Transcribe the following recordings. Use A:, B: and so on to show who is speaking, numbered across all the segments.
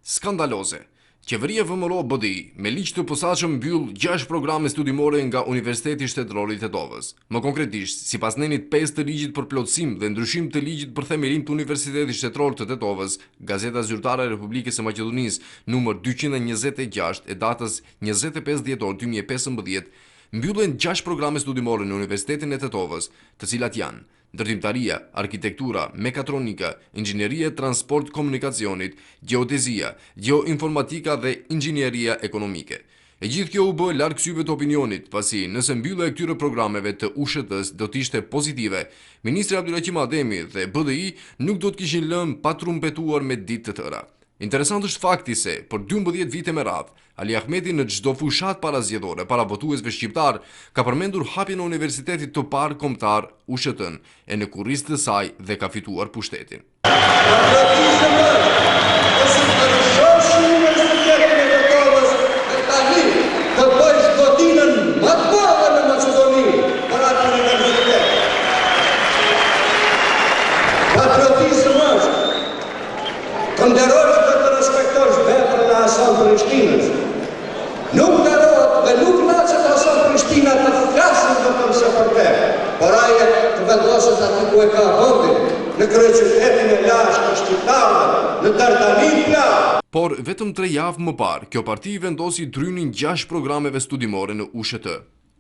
A: Skandaloze. Qeveria VMRO BDI me ligj të posaçëm mbyll 6 programe studimore nga Universiteti Shtetëror i Tetovës. Më konkretisht, sipas nenit 5 të ligjit për plotësim dhe ndryshim të ligjit për themelin të Universitetit Shtetëror të Tetovës, Gazeta Zyrtare e Republikës së Maqedonisë numër 226 e datës 25 dhjetor 2015, mbyllen 6 programe studimore në Universitetin e Tetovës, të cilat janë ndërtimtaria, arkitektura, mekatronika, inxhinieria e transport komunikacionit, geodezia, geoinformatika dhe inxhinieria ekonomike. E gjithë kjo u bë larg syve të opinionit, pasi nëse mbyllja e këtyre programeve të USHT-s do të ishte pozitive, Ministri Abdulaqim Ademi dhe BDI nuk do të kishin lënë pa trumpetuar me ditë të tëra. Interesant është fakti se, për 12 vite me radhë, Ali Ahmeti në çdo fushat parazgjedhore para votuesve shqiptar ka përmendur hapjen e universitetit të parë kombëtar USHT-n e në kurrizë të saj dhe ka fituar pushtetin.
B: Prishtinës. Nuk darohet dhe nuk nacet Hasan Prishtina të flasin vetëm se për te, por aje të vendoset aty ku e ka vendin, në kryeqytetin e lashtë të shqiptarëve, në Dardanit plagë.
A: Por vetëm 3 javë më parë, kjo parti vendosi drynin 6 programeve studimore në USHT.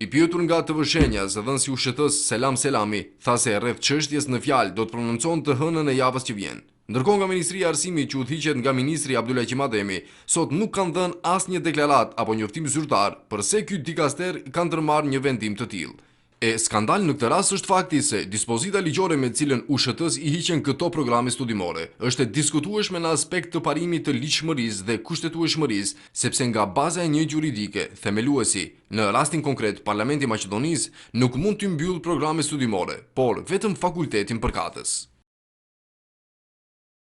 A: I pyetur nga TV-shenja, zëdhënësi USHT-s Selam Selami tha se rreth çështjes në fjalë do të prononcon të hënën e javës që vjen. Ndërkohë nga Ministria e Arsimit që udhëhiqet nga Ministri Abdulaqim Ademi, sot nuk kanë dhënë asnjë deklaratë apo njoftim zyrtar përse ky dikaster ka ndërmarrë një vendim të tillë. E skandal në këtë rast është fakti se dispozita ligjore me cilën USHT-s i hiqen këto programe studimore është e diskutueshme në aspekt të parimit të ligjshmërisë dhe kushtetueshmërisë, sepse nga baza e një juridike, themeluesi, në rastin konkret Parlamenti i Maqedonisë nuk mund të mbyllë programe studimore, por vetëm fakultetin përkatës.